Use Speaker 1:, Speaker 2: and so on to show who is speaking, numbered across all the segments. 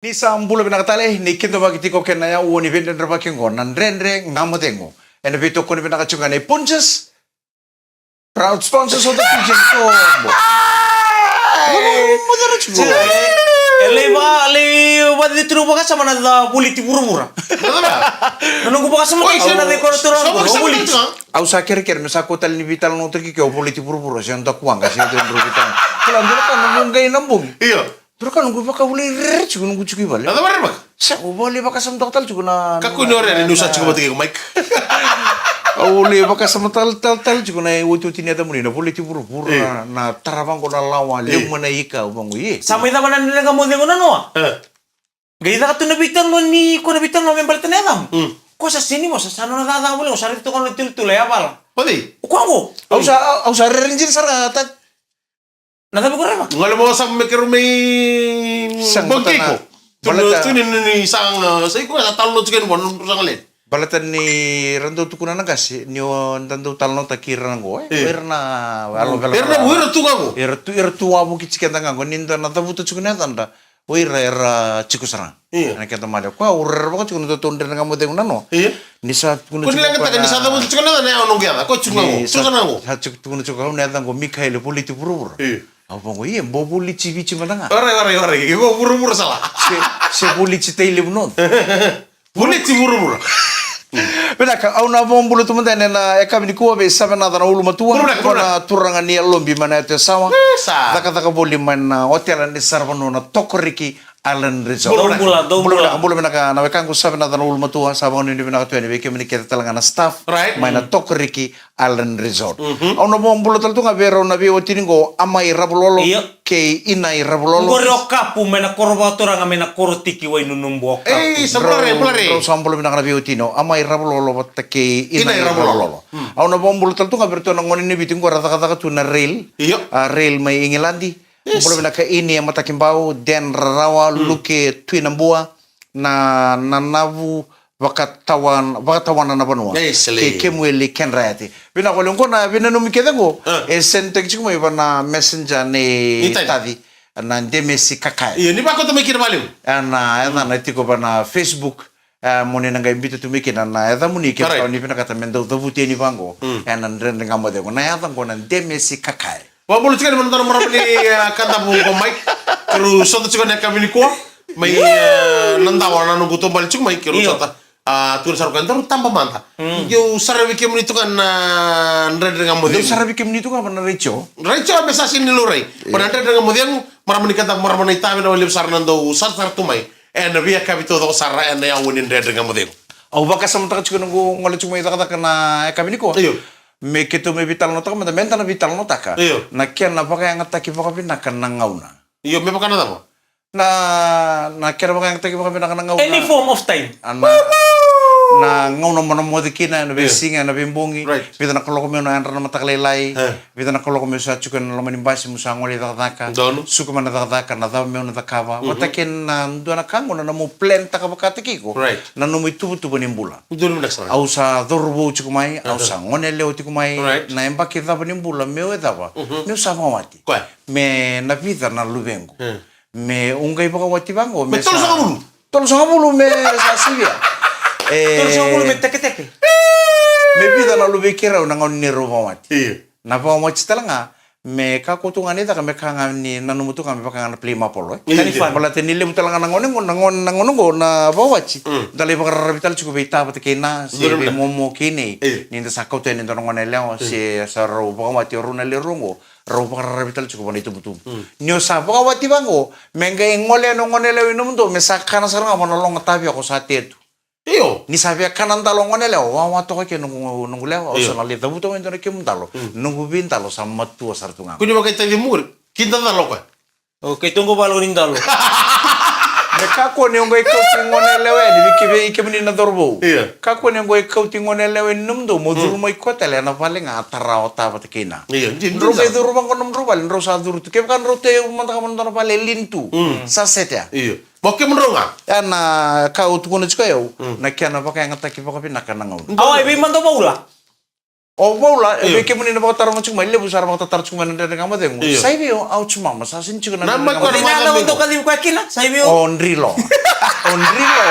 Speaker 1: Ni sambulo binakatale ni kinto magitiko kenaya uoni vende ndra bakingo nandrendre ngamotengo. And vito koni binakachunga ne punches. Proud sponsors of the PJ Combo.
Speaker 2: Eleva di trubo ka sama na politi pura-pura. Nung ko sa mga isa na rekord to
Speaker 1: Au sakir no sakotal ni vital no teki ke politi pura-pura siya ndak kuang kasi ito ndro vital. Kala ndro kan nungay nambung.
Speaker 3: Iya.
Speaker 1: Pero kan nunggu baka uli rich ko nunggu chuki bale.
Speaker 3: Nada bare bak.
Speaker 1: Sa ubali baka sam doktal chuko na.
Speaker 3: Kako nore ni nusa chuko batigi mic.
Speaker 1: Uli baka sam tal chuko na utu tineta muni na politi pura-pura na taravang ko na lawa limo na ika ubangu ye.
Speaker 2: Sama ita manan nila ka mo dengo na no. Gaya ka to nabitan mo ni ko nabitan mo membal tanedam. Ko sa sini mo sa sano na dada mo sa rito ko na tiltulay abala.
Speaker 3: Pati.
Speaker 2: Ko ako.
Speaker 1: Au sa renjin sarata.
Speaker 2: Nadabi ko rema.
Speaker 3: Ngala mo sa mekero may bangke ko. Tunin ni sang sa ko sa talo chicken bon sang le.
Speaker 1: Balatan ni rando tukuna nagas ni rando talno takira ngo erna alo bela
Speaker 3: Erna buira tunga mo.
Speaker 1: ertu abu kichikenda ngo ninda na tabutu chukuna tanda oira era chikusara ana kenta male ko urra ba chukuna to tonde nga mo de unano
Speaker 3: Iya.
Speaker 1: ni sa tukuna
Speaker 3: Ko nila ngata ni sa tabutu chicken na na ono gyada ko chunga mo. Chukana mo.
Speaker 1: sa tukuna chukuna na ngo Mikhail politi purur
Speaker 3: Iya.
Speaker 1: apa ngo ye bobuli chivichi madanga
Speaker 3: Ore. Igo buru-buru salah.
Speaker 1: se politi tele bunon
Speaker 3: Bulit si buru-buru.
Speaker 1: Bena ka au na bombulo tu manda na eka ni ko be sabe na dana ulu matua ko na turanga ni lombi mana te sawa
Speaker 3: Sa.
Speaker 1: daka boli mana hotel ni sarvano na tokoriki Allen Resort bulo bena ka na wekangu sabe na dana ulu matua sabe ni bena ka tueni be kemini kita talanga na staff
Speaker 3: Right.
Speaker 1: mana tokoriki Allen Resort au na bombulo tal tu ngabero na be otiningo amai rabulolo ke inai rabulolo
Speaker 2: Ngore kapu mena korbatora nga mena korotiki wa inunumbo kapu.
Speaker 3: Seblare.
Speaker 1: Ro sambolo bina kana biotino amai rabulolo batake
Speaker 3: Inai
Speaker 1: inai rabulolo. Au na bombulo tal tu ngaberto na ngoni ni bitingo rata tu na rail.
Speaker 3: Iya.
Speaker 1: Rail mai ingilandi. Bombulo bina ka ini matakimbao den rawa luke tuinambua na navu wakatawan na banua ke kemueli kenrati bina ko lengko na bina no mikedengo e sentek chikmo ibana messenger ne tadi na ndemesi kakai
Speaker 3: Iya, ni ba ko to mikir malim.
Speaker 1: ana tiko bana Facebook moni nanga invito tu miki na muni ke ni pina kata mendo to buti ni bango ana ndrende ngamode ko na ko na ndemesi kakai
Speaker 3: Wa bulu chicken man tan marap ni kanta bu ko mic. Kru soto chicken na kamini ko. May nandawa na nugo to bal chuk mai kru sota. Tuan saru kan tambah manta. Yo sarawi kem ni tu kan ndrende ngamode.
Speaker 1: Yo sarabi kem ni tu kan na recho
Speaker 3: Raicho besa sin ni lorai. Pan ndrende ngamode marap ni kanta marap ni tawe na lip sarnando sar tu mai. En via kapito do sarra en ya woni ndrende ngamode.
Speaker 1: au baka sam taka chiko ngole chuma ita kata kana kabini ko
Speaker 3: Iyo.
Speaker 1: me keto me vital no taka menta menta na vital no taka
Speaker 3: Iyo.
Speaker 1: na ken na baka yang taki baka pina kana ngauna
Speaker 3: Iyo me pakana tamo.
Speaker 1: na kera baka yang taki baka pina kana ngauna
Speaker 2: Any form of time.
Speaker 1: ana na ngauna mana mo dikina na besinga na bimbongi
Speaker 3: Right.
Speaker 1: bida na koloko me na andra na matakalelai bida na koloko me sa chuka na lomani basi musa ngole taka
Speaker 3: Dono.
Speaker 1: suka mana taka na daw me na takava wataken na ndo na kango na mo plan taka baka tikiko
Speaker 3: Right.
Speaker 1: na no mo tubu nimbula
Speaker 3: Dulu mi naksara.
Speaker 1: au sa dorbo chukumai au sa ngone leo tikumai
Speaker 3: Right.
Speaker 1: na embaki dava nimbula meu edava meu savawati
Speaker 3: Kwa.
Speaker 1: me na vida na lubengo me ungai baka wati bango
Speaker 3: Me tolo sa bulu.
Speaker 1: tolo sa bulu me sa sivia
Speaker 2: Terus yung ulo teke-teke.
Speaker 1: me vida na lubekira na ngone ni rovawati
Speaker 3: Iya.
Speaker 1: na pawati talanga me ka kutungan ita ka me kanga ni nanumutu ka me baka na plima polo
Speaker 3: Kalifan.
Speaker 1: bala tenile mutalanga na ngone ngo na bawachi dale baka rabital chuko beita pate kena si be momo kini ni nda sakau tene ndo ngone leo si sa ro bawati runa le rongo ro baka rabital chuko bani tubutum nyo sa bawati bango menga ngole no ngone leo inumundo me sakana saranga monolong tabi ako sa tetu
Speaker 3: Iyo.
Speaker 1: ni sabia kanan talo ngone leo wa to ke nungu leo so na le tabuto ndo ke mundalo nungu bintalo sama tu sartunga
Speaker 3: Kuni makai tadi mur. Kinta da loka.
Speaker 2: Okay, tunggu balo nindalo.
Speaker 1: me kako ne ngai ko ngone lewe ni bikibe ikemni na dorbo
Speaker 3: Iya.
Speaker 1: kako ne ngai ko ngone lewe numdo moduru mai ko tele na paling atara ota patkina
Speaker 3: Iya.
Speaker 1: ro be duru bang konom ro bal ro sa duru ke kan ro te manta ka manta pale lintu sa setya
Speaker 3: Iya. Bokke menronga.
Speaker 1: ana ka utu kono chiko yo na kiana baka ngata ki baka pinaka na ngau
Speaker 2: Awai, be man to paula.
Speaker 1: O bola, ke muni na bakataro mo chuma, lebu sara bakataro chuma na dere ngama dengu. Sai bio au chuma, masasin chuma na.
Speaker 2: Hindi na alam untuk kali kwa kina, sabi
Speaker 1: O nrilo. O nrilo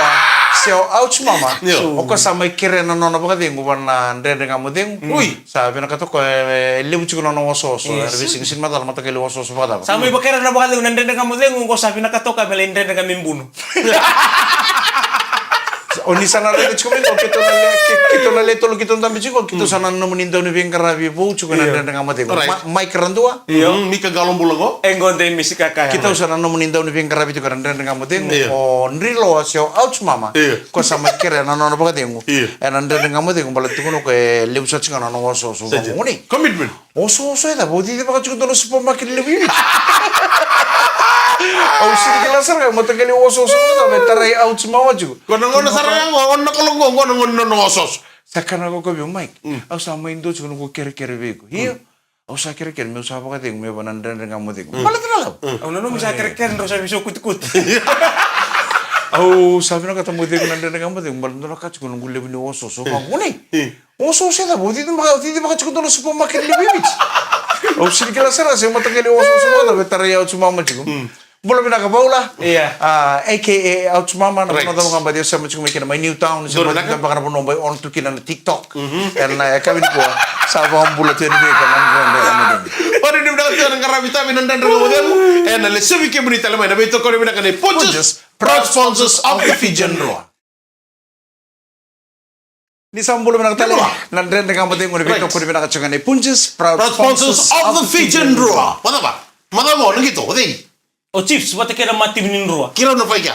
Speaker 1: seo au chuma ma. O ko sa mai kere na nona bakadengu bana dere ngama dengu. Ui, sabi na katoko lebu chuma na wasoso. Bising sin madal mata kele wasoso badal.
Speaker 2: Sa may bakera na bakal ng dere ngama dengu ko sabi na katoka melende na kami mbuno.
Speaker 1: Oni sana rete chuma ko kito na le tolo kito ndambi chiko kito sana no muninda ni bien karabi po chiko na dere ngama dengu. Mai kerandua.
Speaker 3: Mika galong bulago.
Speaker 2: Engonde misika kaya.
Speaker 1: Kita usah nano muninda ni bien karabi tu karanda ngamo dengu. O nrilo seo au chuma ma. Ko sa mai kere na nona bakadengu. Nanda ngamo dengu balat tu ko ke lebu sa chika na no waso so ngoni.
Speaker 3: Commitment.
Speaker 1: Oso eda bodi de baka chiko no supermarket lebi. Au sini kala sar mo to kali oso na metarai au chuma wa chiko.
Speaker 3: Kono ngono sarang ngono kolongo ngono no osos.
Speaker 1: Sakana ko ko bi Mike. Au sa mai ndo chiko ko kere bego. Hiyo. Au sa kere me usah bakadengu me bananda ngamo dengu. Balat na.
Speaker 2: Au nano misa kere ro sabi so kut.
Speaker 1: Au sabi na kata mo dengu nanda ngamo dengu balat na ka chiko ngule bini oso so ngoni. Oso eda bodi de baka chiko no supermarket lebi. Au sini kala sar se mo to kali oso na metarai au chuma ma chiko. Bola bina ka baula.
Speaker 2: Iya.
Speaker 1: AKA out mama na mga mga badio sa mga kumikina may new town sa mga mga baka na bonoy on to kina na TikTok. And kami ko sa mga bulat yun dito kan ang
Speaker 3: Ora ni mdaga tena ngaravita minanda ngamo dengu. And le sebi ke bonita le mai na beto ko ni bina kane Punches, proud sponsors of the Fijian Roa.
Speaker 1: Ni sambulo bina katali nandren ngamo dengu ni beto ko ni bina kachangane Punches, proud
Speaker 3: sponsors of the Fijian Roa. Mana ba? Mana mo ngito, odi.
Speaker 2: O chiefs, wata kera mati binin ruwa.
Speaker 3: Kira no fai kya.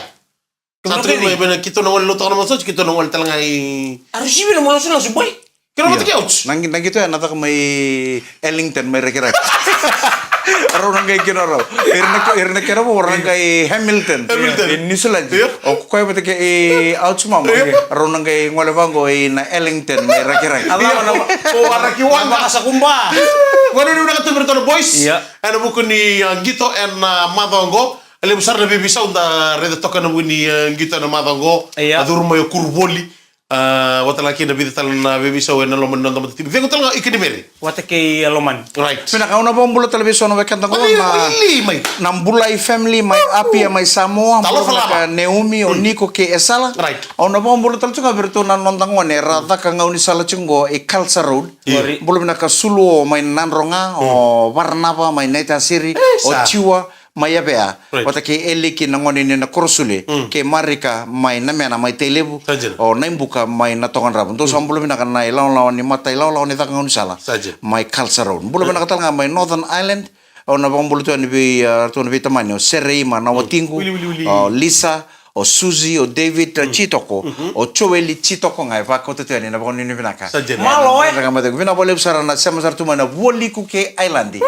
Speaker 3: Satu ni bina kito no wal lutok na masoj, kito no wal talangai.
Speaker 2: Arisibi na mula sila subay.
Speaker 3: Kira mati kya uch.
Speaker 1: Nangito ya nata may Ellington may rekira. Araw nang kay kinaraw. Irna kira mo orang kay Hamilton. In New Zealand. O kaya ba kay out mama. Araw nang kay ngwalabango na Ellington may rekira.
Speaker 2: Alam na o arakiwan baka sa kumba.
Speaker 3: Wano ni na katumir to boys.
Speaker 2: Iya.
Speaker 3: Ano buku ni Gito and Madongo. Alim besar na bibisa unda reda toka na ni Gito na Madongo. Adur mo yo kurboli. Wata laki na bidita na bibisa we na loman nanda matiti. Vengo talaga ikidimeri.
Speaker 2: Wata kay loman.
Speaker 3: Right.
Speaker 1: Pinakauna pa ang bulo television na wakanta ko na Nambulay family may Apia may Samoa ka Naomi o Nico ke Esala.
Speaker 3: Right.
Speaker 1: Ona pa ang bulo talaga berto na nondangon rata ka ngauni sala chungo Kalsa Road. Bulo pinaka Sulu may Nanronga o Varnava may Naita Siri o Chiwa may Abea. Wata ke Eliki nangoni ni na Kursule ke Marika may Namena may Telebu o Naimbuka may Natongan Rabon. Doon sa bulo pinaka na ilaw-law ni Mata ilaw-law ni taka ngauni sala. May Kalsa Road. Bulo pinaka talaga may Northern Island. O na bang bulo to ni tamanyo Sereima na Watingu o Lisa o Suzy o David Chitoko o Choeli Chitoko ngai va ko te ni na bang ni vinaka.
Speaker 2: Malo
Speaker 1: vina boleh usara na sama sartu mana woli ku ke islandi.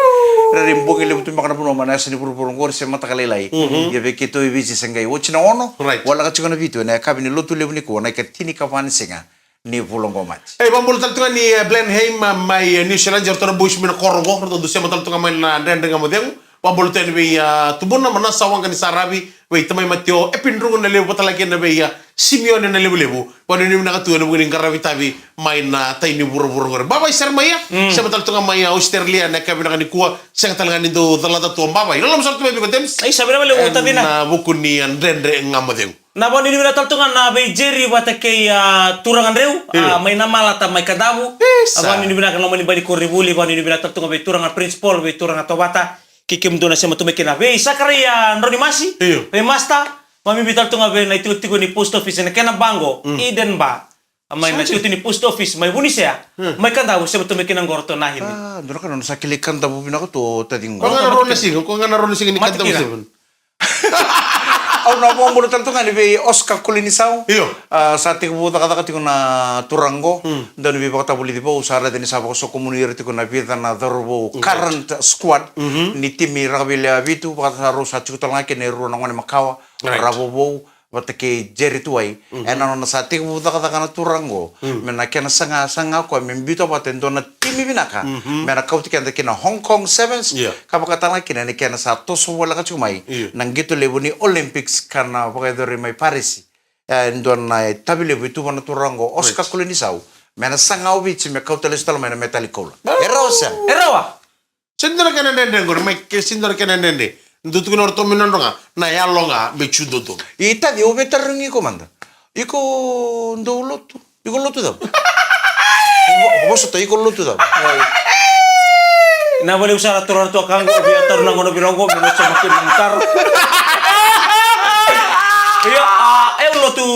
Speaker 1: Rim bogi le butu makana puno mana sini puru ngor se mata kalelai. Ya ve ke to visi sengai ochina ono. Wala ka chikona vitu na kabini lotu le buni ko na ka tini ka van senga. Ni pulongo match.
Speaker 3: Bambul taltunga ni Blenheim mai New Zealand jortona bush mina korongo do se taltunga mai na dende ngamodeng. Bambul ten be tubuna mana sawang kan sarabi we tamai matio epindrungu na lebu patalaki na be Simeone na lebu. Wano ni mina katuwa na buning karavitabi mai na taini buru-buru ngore. Babay sir maya. Se taltunga mai Australia na kabina kanikuwa se talanga nindo dalata tuwa babay. Lalam sartu be ko tems.
Speaker 2: Ay sabi na lebu tabina.
Speaker 3: Na bukun ni dende ngamodeng.
Speaker 2: Na bon ini mina taltungan na be Jerry wata kay turangan reu may namalata may kadabu. Abang ini mina kan lomani bali ko ribuli ban ini mina taltungan be turangan Prince Paul be turangan Tobata. Kikim dona sa matumekina. Be sakariya Ronnie Masi. Be Masta. Mami bital tunga be na ituti ko ni post office na kena bango Eden ba. May na ituti ni post office may bunisya. May kadabu sa matumekina ngorto nahin.
Speaker 1: Dora ka no sa kilikan tabu pinako to tading.
Speaker 3: Ko nga naroon sing ni kanta mo.
Speaker 1: Au na mo mo tanto nga ni Oscar Kulinisaw. Sa ating buta kata ko na Turango. Dan bi bakta buli di po usara din sa so community ko na bida na dorbo current squad ni timi rabila bitu bakta rosa chuto nga kenero na ngone makawa rabobo batake Jerry tuai ena no sa ating buta kata na Turango mena kena sanga ko membito patendo na timi binaka mena kauti kanda kena Hong Kong Sevens kapakata nga kena ni kena sa toso wala ka chumai nang gitu lebu ni Olympics kana bakay dori may Paris ndon na tabile bitu na Turango Oscar Kulinisaw Mena sangau bici me kau teles talo mena metalikola. Erosa.
Speaker 2: Erawa.
Speaker 3: Sindara kena nende ngor me ke sindara kena nende. Ndutu kena orto minondonga na ya longa be chudoto.
Speaker 1: Ita di obetar ringi komanda. Iko ndo lotu. Iko lotu da. Boso to iko lotu da.
Speaker 2: Na boleh usah aturan tu akang go biar tar nangono bilongo bino sama kimuntar. Iya, lotu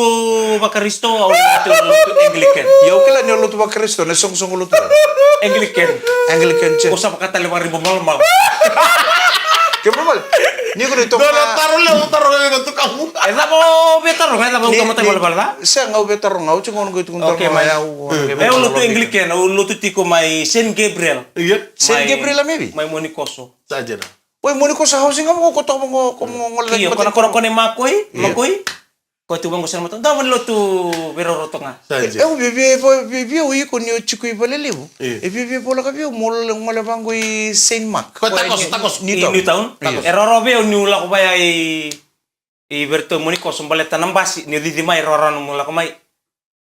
Speaker 2: bakaristo au lotu Anglican.
Speaker 1: Ya oke lah ni lotu bakristo ne song lotu.
Speaker 2: Anglican.
Speaker 1: Anglican che.
Speaker 2: Usah pakai 5.000 mal.
Speaker 1: Kemal. Ni ko dito
Speaker 3: Dona taruh le tu kamu.
Speaker 2: Esa mo betar ro, esa mo kamu tayo balbala.
Speaker 1: Sa ngau betar ngau chungon ko itu kuntar.
Speaker 2: Okay, lotu Anglican, lotu tiko mai Saint Gabriel.
Speaker 3: Iya.
Speaker 1: Saint Gabriel maybe.
Speaker 2: Mai monikoso.
Speaker 3: Saja dah.
Speaker 1: Oi moniko sa housing mo ko to mo ngol.
Speaker 2: Iya, kono makoi. Ko tu bango sana mata. Dawan lotu bero rotonga.
Speaker 3: Saja.
Speaker 1: Bibi o iko ni chikui balelebu. Bibi bola ka biu mol bango i Saint Mark.
Speaker 3: Kau takos.
Speaker 2: Ni tahun. Error be ni ula ko baya i berto moniko sombale tanam basi ni di mai roran mula ko mai.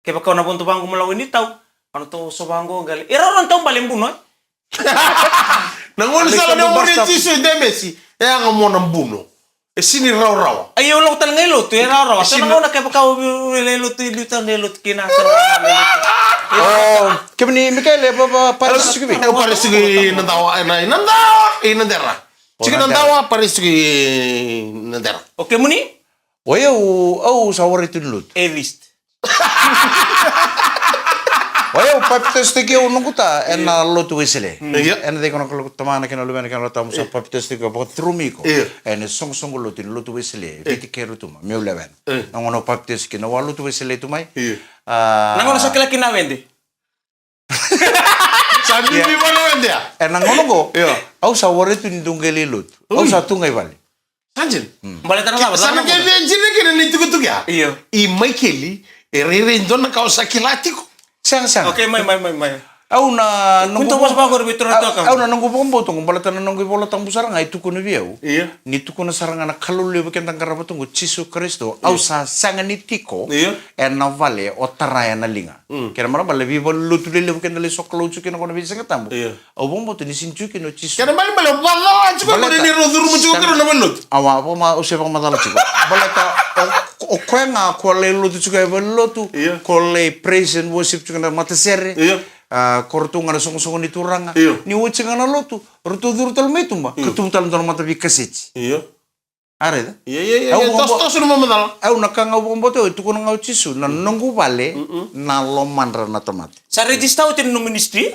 Speaker 2: Ke ba na ponto bango mula ni tau. Ano to so bango gal. Error tau balembu no.
Speaker 3: Nangol sa na mo rin tiso de Messi. Ya ngamo nambuno. E sini raw.
Speaker 2: Ayo lo tal ngelo tu error. Sa na ke ba ka lelo tu lutan lelo kina sa.
Speaker 1: Oh, kemni Mikael baba paris sugi.
Speaker 3: Eu paris sugi nandawa inandera. Sugi nandawa paris sugi nandera.
Speaker 2: Oke muni?
Speaker 1: Oye au sawari tunlut.
Speaker 2: Elist.
Speaker 1: Oye papitas teki unukuta ena lotu wesele.
Speaker 3: Iya.
Speaker 1: Ena de kono tamana kena lubena kena tamu sa papitas teki ba trumiko. Ena song lotu wesele. Biti keru tuma meulaven. Nangono papitas kena wa lotu wesele tumai.
Speaker 2: Nangono sakila kina wende.
Speaker 3: Sabi ni mana wende?
Speaker 1: Nangono go.
Speaker 3: Iya.
Speaker 1: Au sawari tundungeli lut. Au sa tungai bali.
Speaker 3: Sanjin.
Speaker 2: Balik tanah apa?
Speaker 3: Sana ke benjine kena ni tuku ya.
Speaker 2: Iya.
Speaker 3: I Michaeli erere ndona ka sakilatiko.
Speaker 1: Sang.
Speaker 2: Oke, mai.
Speaker 1: Au na
Speaker 2: Kunto mas bagor bitura to
Speaker 1: Au na nunggu pombo tong balata na nunggu bola tang busara ngai tuku na biau.
Speaker 3: Iya.
Speaker 1: Ni tuku na saranga na kalulu beken tang karabo tong Jesu Kristo. Au sa sanga ni tiko.
Speaker 3: Iya.
Speaker 1: Na vale o taraya na linga. Kera mara bale bi bolu tu le beken dale soklo chu kena kona bisa ngatambo.
Speaker 3: Iya.
Speaker 1: Au bombo tu ni sinchu keno Jesu.
Speaker 3: Kena bali bale bala chuko ko ni roduru mu chuko kero na balut.
Speaker 1: Awa apa ma usep ma dala chuko. Balata o kwenga ko le lu tu chuko belu tu. Ko le praise and worship chuko na mata sere.
Speaker 3: Iya.
Speaker 1: Kortunga na songo ni turanga
Speaker 3: Iyo.
Speaker 1: ni wuchinga na lotu rutu durtal metumba kutumtal ndon mata bikasechi
Speaker 3: Iya.
Speaker 1: are da
Speaker 3: Iya. Tos no mamadal.
Speaker 1: au nakanga bombo to itu kuno ngau chisu na nongu vale na lomandra na tomate
Speaker 2: Sa register utin no ministry?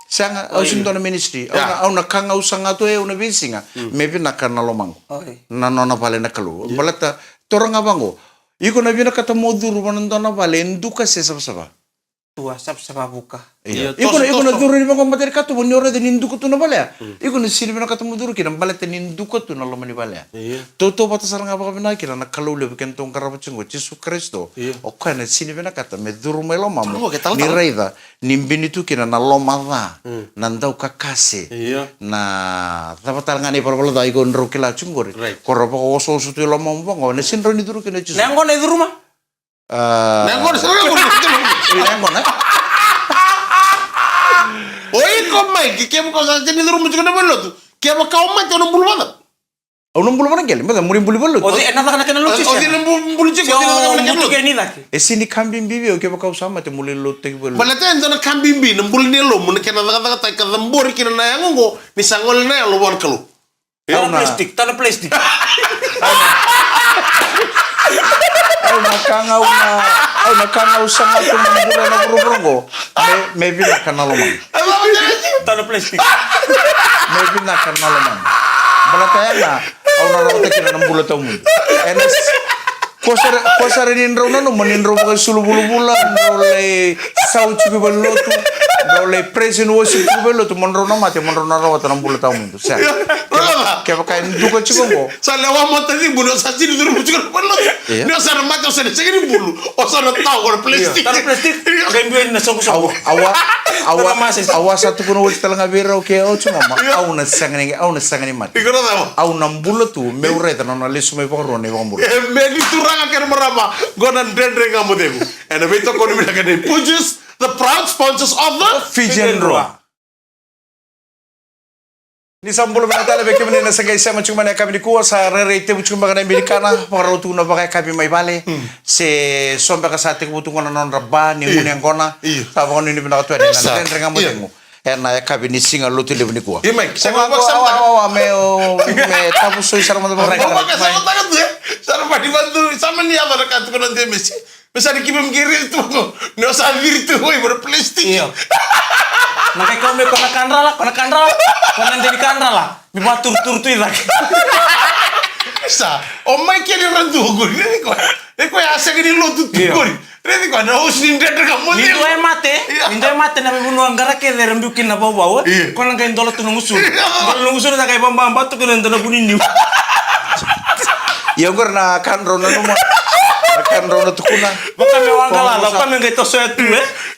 Speaker 1: sanga au sinto na ministry au nakanga usanga to una visinga maybe nakana lomango na nona vale na kalu balata toranga bango iko na bina kata moduru banandona vale nduka se sabsaba
Speaker 2: Tua sab buka.
Speaker 3: Iya.
Speaker 1: Iko na duru ni bango materi katu bonyore de ninduko tu na balea. Iko na sini bina katu muduru kina balete ninduko tu na lomani balea.
Speaker 3: Iya.
Speaker 1: Toto bata saranga baka bina kina na kalau le bikin tong karabacungo Jesu Kristo. O kana sini bina kata me duru me loma mo. Ni reida nimbini tu kina na loma da. Nandau kakase.
Speaker 3: Iya.
Speaker 1: Na tapatal ngani parabala da iko nro kila chungori. Koroba oso oso tu loma mo bango na sinro ni duru kina Jesu.
Speaker 2: Nengo na rumah.
Speaker 3: Nengo saranga ko.
Speaker 1: Nengo na.
Speaker 3: Oi komai ke mo ko sa jeni duru mu chuko na balut. Ke mo ka umma to no bulbada.
Speaker 1: Au non bulu mana gel, meda muri bulu bulu.
Speaker 2: Odi enak nak kena lucu
Speaker 3: Odi
Speaker 2: sih.
Speaker 3: no bulu chuko odi no
Speaker 2: Mutu gini lagi.
Speaker 1: E sini kambing bibi o ke baka usama te muli lo te bulu.
Speaker 3: Balate ndona kambimbi no bulu ne lo mun ke na daga ta ka zambori kina na yango ni sangol na lo bon kalu.
Speaker 2: Tanah plastik.
Speaker 1: Au nakanga usanga tu mambula na burubrongo. Me vina kanalo man.
Speaker 2: Tanah plastik.
Speaker 1: Me vina kanalo man. Balataya na au na rawata kina nambula tau mun. Enes kosare ni nro no maninro ba sulu bulu bula le sau chuki balotu. Le present worship balotu monro no mate monro na rawata nambula tau mun. Sa. Ke baka nduko chikongo.
Speaker 3: Sa lewa monta ni bulu sa sini duru mu chuko balut. Ni sa na mata sa ni bulu. O sa na tau ko plastik.
Speaker 2: Tanah plastik. Gambian na songko.
Speaker 1: Awa satu kuno wis talanga bera o ke o chuma ma au na sangani mat.
Speaker 3: Iko na
Speaker 1: Au nambula tu meure ta na lesu me poro ne bambula.
Speaker 3: Me ni turanga makan meraba gonan dendre ngamu degu. And we talk on the Pujas, the proud sponsors of the
Speaker 1: Fijian Roa. Ni sambolo binatala be kemene na sagay sama cuma na kami ko sa rerete bu cuma kana amerikana para utu na bakay kami may bale se sombe ka sa ating butung na non rabba ni ngunyang kona sa ba ni binaka tuwa na tendre nga mo demo na kami ni singa lutu le ni ko
Speaker 3: Mike sa ba sa
Speaker 1: me tapu so isar mo ba
Speaker 3: ba ka sa takat de sa ba di bantu sama ni ama ka ko non de Messi Mesa di kibam kiri tu no sa virtu hoy ber plastic
Speaker 2: Nakai kau me kona kanra lah, kona jadi kanra lah. Mi batur tur tu lagi.
Speaker 3: Sa, o mai kiri randu guri ni ko. E ko ya sa gini lo tu guri. Redi ko na os ni ndete ka mo.
Speaker 2: Ni do mate na me bunu angara ke de rembukin na bawa. Kona ngai ndolo tu ngusul. Ndolo ngusul na kai bamba batu ko ndolo buni ni.
Speaker 1: Ya gor na kan ro na no kan ro na tukuna.
Speaker 2: Baka me wangala la kan ngai to so tu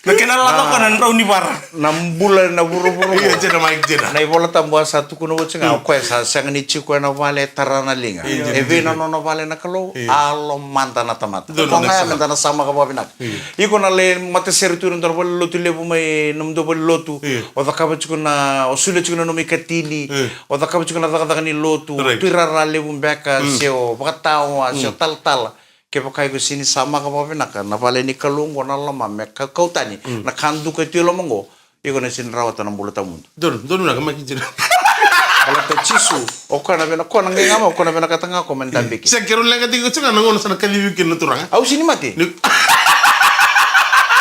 Speaker 2: na kenal la ko na ro ni bar.
Speaker 1: 6 bulan na buru-buru.
Speaker 3: Iya jena Mike jena.
Speaker 1: Na ibola tambua satu kuno wacanga ko sa sang ni chiku na vale tarana linga. E vena no vale na kalo alo manta na tamata. Ko nga menta na sama ka babinak. Iko na le mate seritu ndor bol lotu le bu mai num do bol lotu. O da ka chiku na o sule chiku na no mi katili. O da ka chiku na da ni lotu. Tuirara le bu beka seo bakatao seo tal. Ke pakai ko sini sama ka babinak na vale ni kalungo na lama me ka kautani na kandu ka tilo mongo. Iko na sin rawatan ng bulata mundo.
Speaker 3: Don na kamay jena.
Speaker 1: Kalau tercisu, oka na bena kona ngai ngama oka na bena katanga ko mendambiki.
Speaker 3: Sa kero lenga tigo tsunga nangono sana kalibikin na turanga.
Speaker 1: Au sini mati.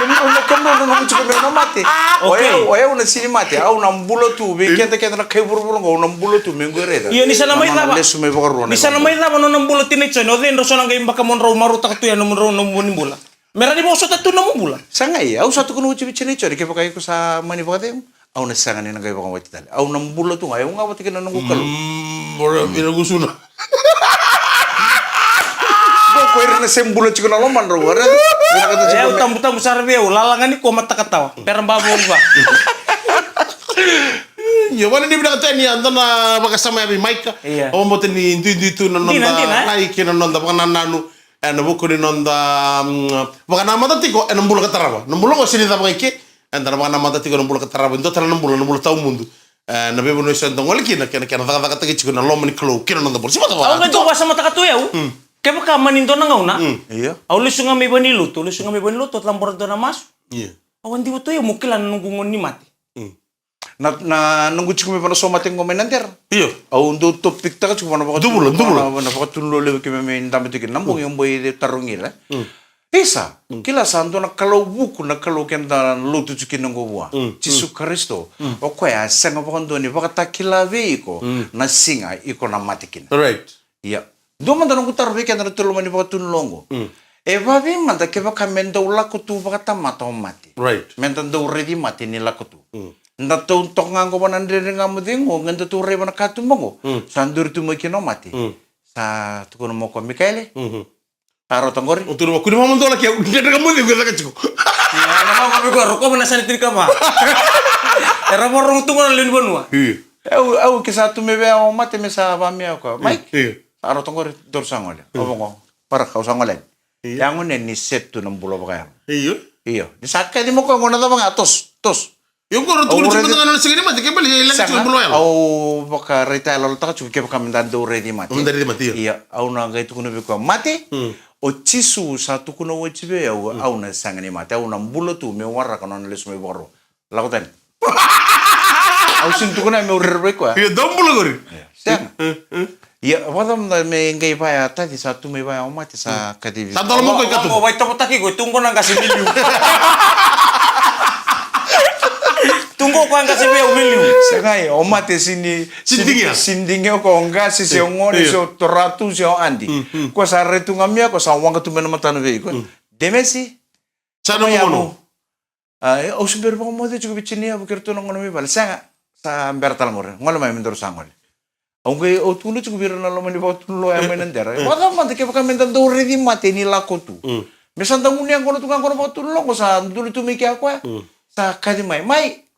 Speaker 1: Kamu no cukup bena mati. Oya una sini mati. Au na mbulo tu be kenta na kai buru ngo na mbulo tu mengo reda.
Speaker 2: Iya ni sana mai lava. Ni sana mai lava no mbulo tini chono den ro sona ngai baka mon ro maru tak tu ya no no mbula. Merani mo sota tu no mbula.
Speaker 1: Sangai, au satu kuno uci bicene chori ke pakai ko sa mani pakate. Au na sanga ni ngai baka wati tali. Au na mbulo tu ngai nga wati kana nungu kalu.
Speaker 3: Bora ina gusuna.
Speaker 1: Ko irna sembulo chiko na loman ro wara.
Speaker 2: Ya utam sarve lalangan ni ko mata katawa. Perambabo ba.
Speaker 3: Ya wala ni bilang tani andana makasama ya Mike. O mo tani intu na nonda naiki na nonda baka nanu. Ano buku ni nonda baka nama tatiko enam bulan kataraba. 6 bulan ko sini ta baka ke. Andana baka nama tatiko 6 bulan kataraba. Ndo tara 6 bulan tahu mundu. Na bebo no sento ngol kina kena taka taka chiko na lomani klo kina nonda bor. Siapa ta
Speaker 2: Au ngai to wasa mata katu ya. Ke baka manindo na ngauna.
Speaker 1: Iya.
Speaker 2: Au lusunga me banilu to lambor do na mas.
Speaker 3: Iya.
Speaker 2: Au andi to ya mukilan nunggungon ni mati.
Speaker 1: Na nunggu cukup mana soma tengok main nanti.
Speaker 3: Iya.
Speaker 1: Au ndo topik tak cukup mana pakai.
Speaker 3: Dubul.
Speaker 1: Mana pakai tunlo lewe kami main tamu tikin nambung yang boy tarungi lah. Esa, kila santo na kalau buku na kalau kenta lutu cukin nunggu buah. Yesus Kristo. Oke ya, senga pakai doni pakai takila veiko na singa iko na matikin.
Speaker 3: Right.
Speaker 1: Iya. Do man nunggu taruh kenta na tulu mani pakai tunlongo. Babi man tak keba kami menda ulaku tu pakai tamata mati.
Speaker 3: Right.
Speaker 1: Menda do ready mati ni laku tu. Nda tontok ngango banandere ngamu dingo ngenda tu reba na katumongo sandur tu makino mati sa tukono moko Mikaele taro tangori
Speaker 3: Untuk aku ni mamon dola kia dia kamu ni gua kacau.
Speaker 2: Ya na mo ko roko na sa nitri ka ma. Era mo rong tungo na lin bonwa.
Speaker 1: Au kisa tu mebe au mate mesa bami ako Mike taro tangori dor sangole obongo para kau sangole yango ni setu nam bulo bakaya iyo di sakka di moko ngona da bang tos
Speaker 3: Yung ko rutu cuma tangan orang segini mati kembali ilang cuma belum ya.
Speaker 1: Au baka reta lalu tak cukup keba kami dan do ready mati.
Speaker 3: Dari mati.
Speaker 1: Iya, au na gai tu kuno beko mati. O cisu satu kuno wajibe au na sangani mati. Au na bulo tu me warra kono na lesu me boro. Lakutan. Au sin tu kuno me urre beko.
Speaker 3: Iya, dom bulo gori.
Speaker 1: Sang. Iya, wadam na me ngai baya tadi satu me baya mati sa kadivis.
Speaker 3: Satu lama kau ikut tu.
Speaker 2: Oh, baik tapotaki ko tunggo nang kasi milyu. Tunggu ko ang kasi be umiliu.
Speaker 1: Sengai omate sini sindingnya ko onga si ngoni so toratu si andi. Ko sa retungamia ko sa wanga tu menamatan be ko. Demesi.
Speaker 3: Sana mo.
Speaker 1: O sumber ko mo de chugo bichini abu kerto ngono me bal sanga sa bertal ngore. Ngolo may mendor sangol. Aunque o tuno chugo birana lo mani ba tulo ay menandera. Wala man de ke baka mendan do redi mate ni lakotu. Mesan tanguni ang kono tungang kono ba tulo ko sa dulu tu mi kya ko. Sa kadi mai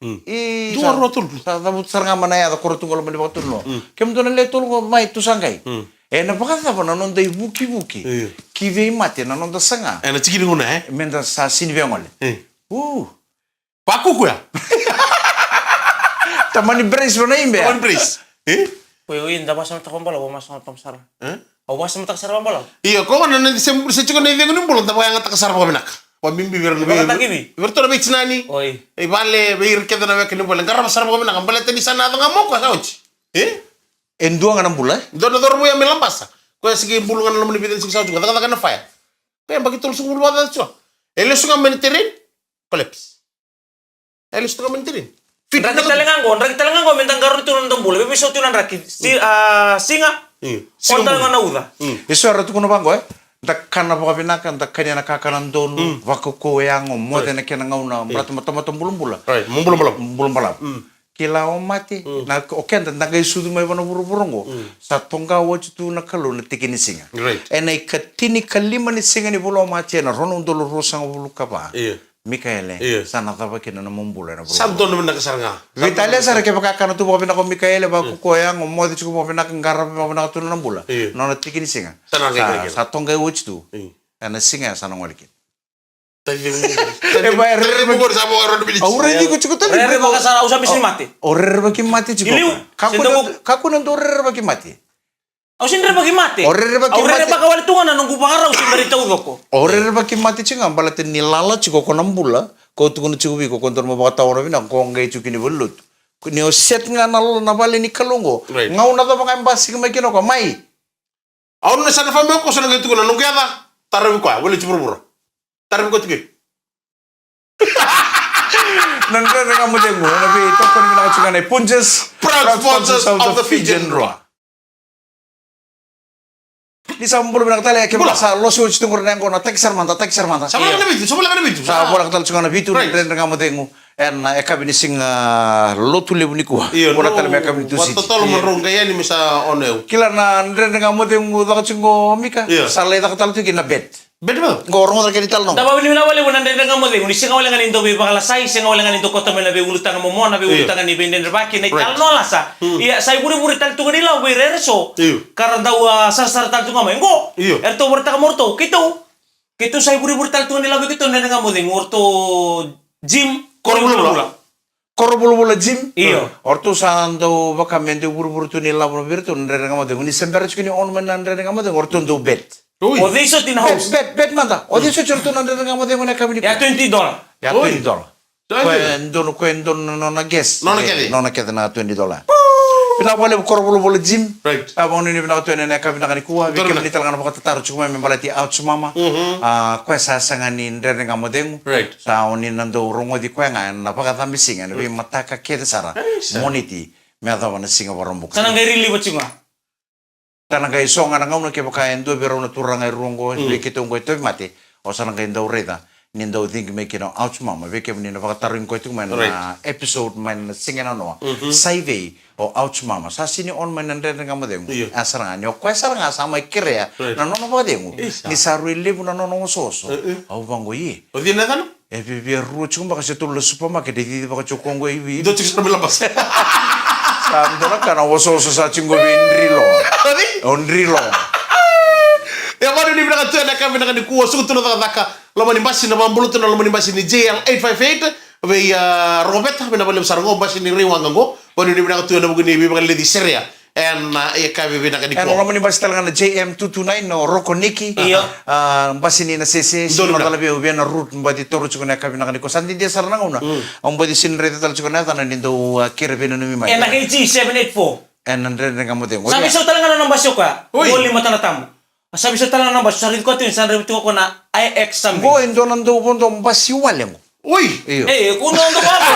Speaker 3: Dua rotul.
Speaker 1: Sa tabut saranga manaya da koro tunggal mani baktul no. Kem to le tol ko mai tu sangai. Na baka sa bana non dai buki. TV mati na nonda sanga.
Speaker 3: Na chikini nguna
Speaker 1: Menda sa sinivengole.
Speaker 3: Paku kuya.
Speaker 1: Tamani brace mo na imbe.
Speaker 3: Tamani brace.
Speaker 2: Puyo inda basa mata kombala wa masa mata sara. Au basa mata sara bala.
Speaker 3: Iya, ko na nanti se chiko na ivengo nimbulo ta bayanga ta kasar ko binak. Wa bimbi ber no.
Speaker 2: Ba takibi.
Speaker 3: Berto na bitnani.
Speaker 2: Oi.
Speaker 3: E vale beir kedo na wek nimbulo. Garra basar ko binak. Ambale tani sana ta ngamok ka sauci.
Speaker 1: Endua ngana bula.
Speaker 3: Dono dormo ya melambasa. Ko sige bulungan lo meni biden sig sauci. Kata kata kana fire. Ko yang bagi tul sungul wada cho. Ele sunga meniterin. Collapse. Ele sunga meniterin.
Speaker 2: Raki talengan go mentang garu tu nonton bola. Bebe so tu nan raki. Singa. Onta ngana uda.
Speaker 1: Isu ara tu kuno bango Da kana baka binaka da kanya na kakanan donu wako ko yang mo de na kena ngauna mata mata bulum bula.
Speaker 3: Right, bulum bala.
Speaker 1: Kila o mati na okenda na ga isudu mai wana burongo sa tonga wochu tu na kalu na tikini singa.
Speaker 3: Right.
Speaker 1: Enai katini kalima ni singa ni bulo mati na rono ndolo rosang bulu kapa.
Speaker 3: Iya.
Speaker 1: Mikaele sana taba kina na mumbula na bulo.
Speaker 3: Santo na nakasaranga.
Speaker 1: Vitale sara ke baka kana tu bobina ko Mikaele ba ko yang mo de chuko bobina ngara bobina tu na bula. No na tikini singa. Sa tonga wochu tu. Ana singa sana ngolikin.
Speaker 2: Orere baka sara usah bisin mati.
Speaker 1: Orere baki mati chuko. Kaku nanti orere baki mati.
Speaker 2: Au sindre bagi mati.
Speaker 1: Orere baki mati.
Speaker 2: Orere baka wali tunga na nunggu bakara usin dari tau doko.
Speaker 1: Orere baki mati chinga balate nilala chuko ko nambula ko tukun chuko bi ko kontor mo baka tawra bina ko ngai chuki ni bulut. Ni o set nga na bale ni kalungo. Ngau na to baka mbasi ko makino ko mai.
Speaker 3: Au na sana famo ko sana gitu na nunggu ada. Tarabi ko wala chiburu. Tarabi ko tugi.
Speaker 1: Nandre nga mo dengo na bi to ko ni na chuka na punches.
Speaker 3: Proud sponsors of the Fijian Raw.
Speaker 1: Di sambul bilang tali ke basa lo suci tunggu renang na teksar manta.
Speaker 3: Sama lang na bitu.
Speaker 1: Sa bola tali chuka na bitu ren nga mo dengo. En eka bini sing lo tule buni ko. Bola tali eka bini tu si.
Speaker 3: Totoo marong kaya ni misa oneu.
Speaker 1: Kila na ren nga mo dengo da chungo mika. Sale da tali tu na bet.
Speaker 3: Bet ba?
Speaker 1: Gorong da kini tal no.
Speaker 2: Daba bini na wali bunan ren nga mo dengo. Ni singa wala ngani ndo be bakala sai singa wala ngani ndo kota mena be ulutanga mo mona be ulutanga ni benden baki na tal no lasa. Iya sai buri tal tu nila be reso. Karena daw sar tal tu ngama ngo. Erto berta morto kito sai buri tal tu nila be kito ren nga mo dengo orto gym Korobula gym. Iyo.
Speaker 1: Orto sando baka mende buru tu nila buru birtu ren nga mo dengo. Ni sembara chukini on menan ren nga mo dengo orto ndo bet.
Speaker 2: O de iso tin house.
Speaker 1: Bet manda. O de iso certo nan ren nga mo dengo na kabini.
Speaker 2: Ya $20.
Speaker 1: Ya $20. Kwendon no na guess.
Speaker 3: No na
Speaker 1: kede na $20. Pina boleh korobula gym.
Speaker 3: Right.
Speaker 1: Abang ni pina tu na kabini kani kuwa. Bikin ni talangan baka tatar cuma membalati out mama. Kwe sa sangani ren nga mo dengo.
Speaker 3: Right.
Speaker 1: Sa oni nando rongo di kwe nga na baka tambi singa. Bi mataka kede sara. Moniti. Meda wana singa warambuk.
Speaker 2: Sana ngai rili bacunga.
Speaker 1: Tanang kay songa na ngauna ke baka endo biro na turang ay rungo beke to ngoy to mate o sanang kay endo reda ni endo think make no ouch mama beke ni na baka taring ko to man na episode man singa no save o ouch mama sa sini on man nande nga mo dengo asaranga ni o kwasaranga sama kire na no ba dengo ni saru lebu na no soso au bango yi
Speaker 3: O di na tan?
Speaker 1: e bi ru chumba ka se to le supermarket di baka chukongo yi
Speaker 3: Do chik sa milabas.
Speaker 1: Sandra kana wososo sa chingo bindrilo onrilo
Speaker 3: Ya mari ni binaka tu na kami na ni kuwa suku tu na taka lama ni basi na bambulu tu na lama ni basi ni JL 858 be ya Robert bina bale sarngo basi ni riwangango bani ni binaka tu na bugini bi bakal di seria en ya kami binaka ni
Speaker 1: kan
Speaker 3: kuwa.
Speaker 1: lama ni basi talaga na JM229 no Rocco Nicky basi ni na sese sino talabi ubian na root mbadi toru chukuna kami na kaniko sandi dia sarnanga una mbadi sinrete tal chukuna tan nindo kire bino ni mai
Speaker 2: Enak G784.
Speaker 1: nandre nga mo dengo
Speaker 2: Sabi sa talaga na nambasyo ka. Goli mata na tamo. Sabi sa talaga na nambasyo. Sabi ko ito yung sanre ko na IX sambi.
Speaker 1: go endo nando bondo basi walengo
Speaker 3: Uy!
Speaker 2: Kuno ando ka mo.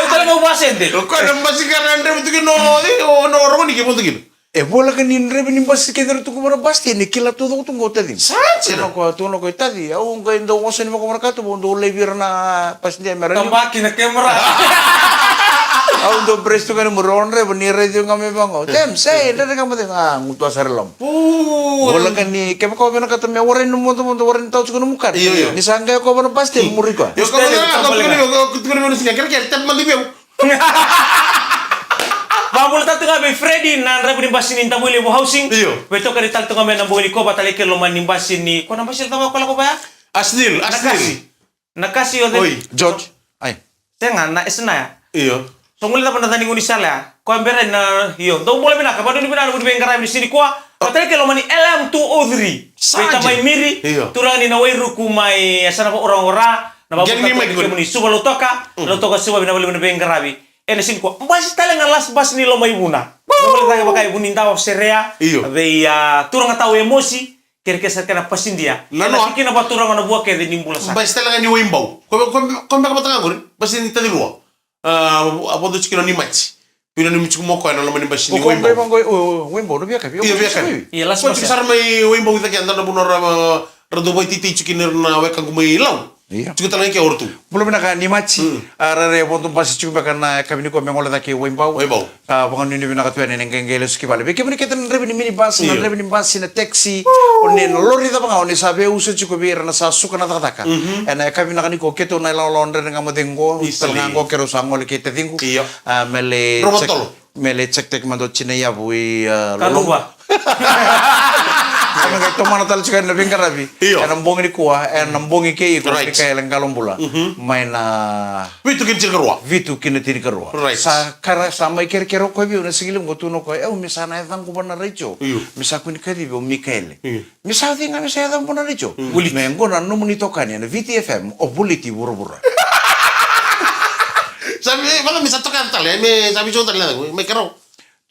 Speaker 2: Talaga ubasente.
Speaker 3: Ko na basi ka na andre mutukin no no ro ni ke mutukin.
Speaker 1: bola kan inre bini basi kedar tu kumara basti ni kila tu tu ngota din
Speaker 3: Sachi na.
Speaker 1: tu no ko tadi au nga endo wasan mo ko markato bondo lebir na pas dia merah
Speaker 2: Tambaki na kamera.
Speaker 1: Au do presto kan muronre bonire dio ngame bango. Tem sei ndere ngame denga ngutu asarlam. Bola kan ni ke ko bena kata me oren mo oren tau chuko mukan. Ni sangga ko bana pasti muri ko.
Speaker 3: Yo ko na ko ni singa kere tap mandi biu.
Speaker 2: Pambul tatu ngabe Freddy na rabu nimbasin ni tabule bo housing.
Speaker 3: Iyo.
Speaker 2: Beto kari tatu ngabe na boli ko batale ke lo man nimbasin ni. Ko nambasin tawa ko la ko ba?
Speaker 3: Asnil.
Speaker 2: Nakasi yo de.
Speaker 1: George. Ay.
Speaker 2: Tenga na esna ya.
Speaker 3: Iyo.
Speaker 2: So ngul ta tani nguni sala. Ko ambere na yo. Do boleh bina ka badu ni bina bu bengara ni sini ko. Batale ke lo mani LM203. Beta mai miri. Turani na wairu ku mai asana ko orang-orang. Na babu ta muni suba lo toka suba bina boleh bengara bi. Ene sin ko mbasi tale ngalas bas ni lo mai buna. Nomor tanga bakai bunin tawo serea. Be ya turang tawo emosi kerke sakana pasindia. Lano sikina ba turang na buah ke de nimbula sa.
Speaker 3: Mbasi tale ngani wimbau. Ko ba batanga ngori. Basi ni tadi luwa. Abodo chikino ni machi. Pino ni mchuko moko na lomani basi ni wimbau.
Speaker 1: Wimbau no biaka.
Speaker 3: Iya biaka.
Speaker 2: Iya las
Speaker 3: basi. Ko sar mai wimbau ita ke andana bunor rado boy titi chikinir na weka ngumai lau.
Speaker 1: Iya.
Speaker 3: Cukup tangan ke ortu.
Speaker 1: Belum nak ni maci. Arare pontum pasti cukup karena kami ni ko mengolah tak wimbau.
Speaker 3: Wimbau.
Speaker 1: Pangan ni nak tuan ni ngengele suki balik. Beki ni kita nrebi ni mini bus, nrebi ni bus ni taxi. Oni lori ta pangan oni sabe usu cukup biar na sasu kana taka. Ena kami nak ni ko keto na law laundry ngamo dengo. Tengah ko kero sangol kita tinggu.
Speaker 3: Iya.
Speaker 1: Mele cek tek mando Cina ya bui.
Speaker 2: Kalumba.
Speaker 1: Kami kaya tomana tal cukai na bingkarabi. Enambongi ni kuah, enambongi ke iko ni kaya lengkalong bula. Maina.
Speaker 3: Vitu kini kerua.
Speaker 1: Vitu kini tiri kerua. Sa kara sama iker kero koi biu na sigilim ko tuno koi. Misana etang ko bana richo. Misa kuni kadi biu Mikaele. Misa tinga misa etang bana richo. Mengo na numuni tokani na VTFM o buliti buru-buru.
Speaker 3: Sabi mana misa tokan tal ya. Me sabi contoh lah. Me kero.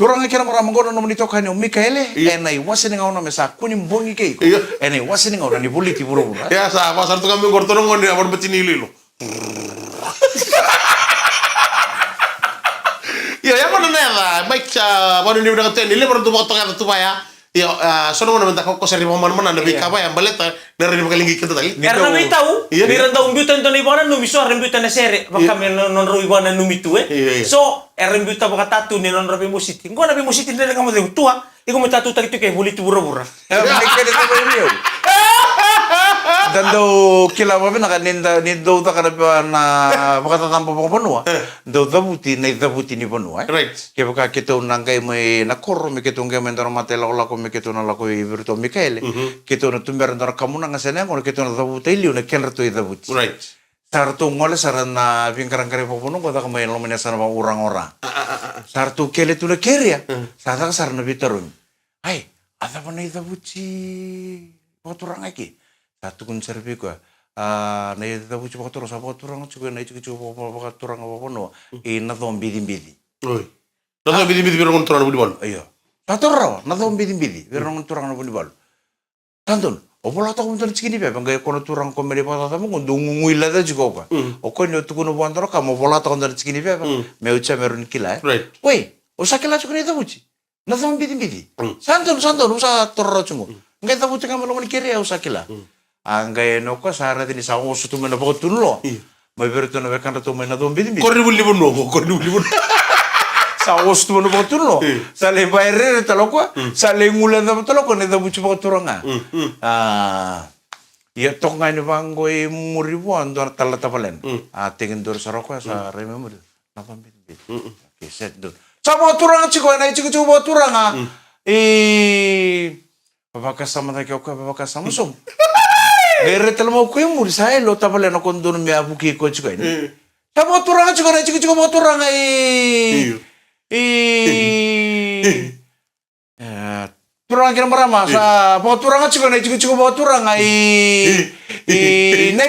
Speaker 1: Turang kira marama ngono nomoni tokani o Mikaele. Enai wasini ngauna mesa kuni mbongi ke iko. Enai wasini ngauna ni buliti buru-buru.
Speaker 3: Ya sa pasar tu kami gortono ngoni abon becini lilo. Ya yang mana nela, baik baru ni udah kata ni lebar tu waktu kata tu ya. Ya sono mana minta kau seri paman mana ada bika apa yang baleta dari ni bakalingi kita tadi.
Speaker 2: Karena mi tahu, biar tahu mbutan tu ni bana numi so rembutan sere, baka men non rui bana numi tu So rembutan baka tatu ni non rabi musiti. Ngko nabi musiti ni kamu tu tua, iko mo tatu tak itu ke buli tu bura-bura.
Speaker 1: Mikaele tu beliau. Dan do kila wabe ni do ta kana na baka tampo baka panua. Do dabuti ni panua.
Speaker 3: Right.
Speaker 1: Ke baka keto nangkai mai na korro me keto ngai men matela ola ko me keto na la ko virtu Mikaele. Keto na tumber ndara kamuna ngasene ko keto na dabuti liu na kenra tu dabuti.
Speaker 3: Right.
Speaker 1: Sartu ngole sarana bingkarang kare popono ko ta kamai lo menasana ba orang-orang. Sartu kele tu na keria. Sarta sarana bitarun. Hai, ada mana dabuti? Poturang aki. Satu kun serbi ko na ida buci bakaturo sa baturang cuko na cuko bakaturang apa no na dom bidi
Speaker 3: oi na dom bidi biar ngon turang budi bal
Speaker 1: ayo taturro na dom bidi biar ngon turang budi bal tantun opola to kuntar cikini pe bangga kono turang ko meri pata tamu ngon ngui lada cuko ka o ko no tu kuno bantaro ka mo pola to kuntar cikini pe me ucha merun kila wei usakila cuko ni ida buci na dom bidi santun usa torro cumo ngai ida buci ka mo lo kiri usakila Anggai no ko sara tini sa osu tu mena pokok tunulo. Mai bertu na bekan tu mena dom bidi.
Speaker 3: Korni buli bono.
Speaker 1: Sa osu tu mena pokok tunulo. Sa le bayre talo ko. Sa le ngulan na talo ko ne da buci pokok turanga. Ya tok ngai ni bangoi muribu andor tala tapalen. Tegen dor saroko sa remember. Na dom bidi. Okay, set do. Sa pokok turanga chiko na chiko pokok turanga. Babaka sama ta ko babaka sama som. Gere telmo ko yung muri saya lo tapale no kondon mi abuki ko chiko ini. Tamo turang chiko na chiko mo turang turang kira marama sa mo turang chiko na chiko mo turang na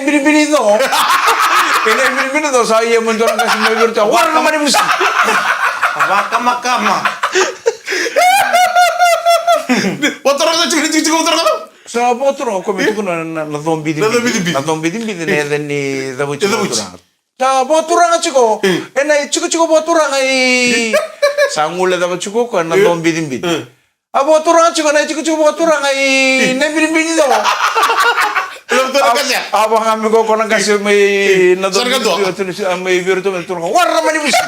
Speaker 1: bini do. Na bini do sa iya mun turang kasi mo berta war na mani musi. Makama.
Speaker 3: Mo turang chiko mo turang
Speaker 1: Sa potro ko metu na dom bidi. Na dom bidi ne ni da buci potro. Sa potro nga chiko. Ena chiko potro nga sa ngula da chiko ko na dom bidi. A potro nga chiko na chiko potro nga ne bidi do. Abang kami ko nang kasi may na dom bidi. May virtu may turang. Warna mani busi.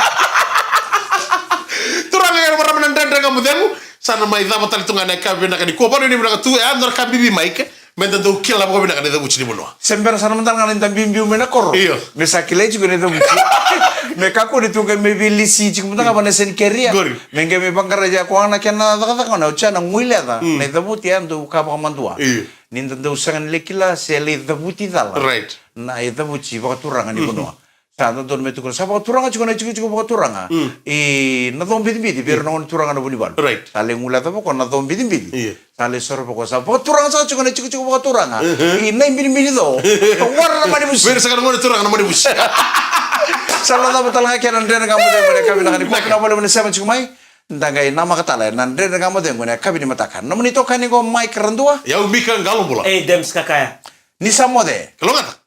Speaker 3: Turang nga marama nang kamu demo. Sana mai dama tali tunga na kabe na kani ko bano ni mena tu ya ndor kabi bi maike menda do kila ko mena kani da buci ni bono
Speaker 1: sember sana mental ngani tam bimbiu mena kor
Speaker 3: iyo
Speaker 1: mesa kile juga ne da buci Meka ko dito kay may bilisi chik mo nga ba na sen keria.
Speaker 3: Gori.
Speaker 1: Mengke me bangkara ja ko ana kena kata ko na ucha na nguila da. Na dabuti andu ka ba mandua. Ninda do sangan lekila se le dabuti dala.
Speaker 3: Right.
Speaker 1: Na dabuti ba turanga ni kuno. Sa don me tukul sa ba turanga chiko na chiko ba turanga. Na dom bidi bidi ber na turanga na buni bal.
Speaker 3: Right.
Speaker 1: Sale ngula ta ko na dom bidi bidi.
Speaker 3: Iya.
Speaker 1: Sale sor ko sa ba turanga sa chiko na chiko ba turanga. Na bidi bidi do. Warna mani mus.
Speaker 3: Ber sekarang ngone turang namani bus.
Speaker 1: Salah dapat talanga kenan den kamu de mereka bilang ni ko na boleh men sama chumai. Ndangai nama katala nan den kamu de ngone kabini matakan. Namun itu kan ni ko mai kerendua.
Speaker 3: Ya umbi kan galon bola.
Speaker 2: Dems kakaya.
Speaker 1: Ni samode.
Speaker 3: Kalau ngata.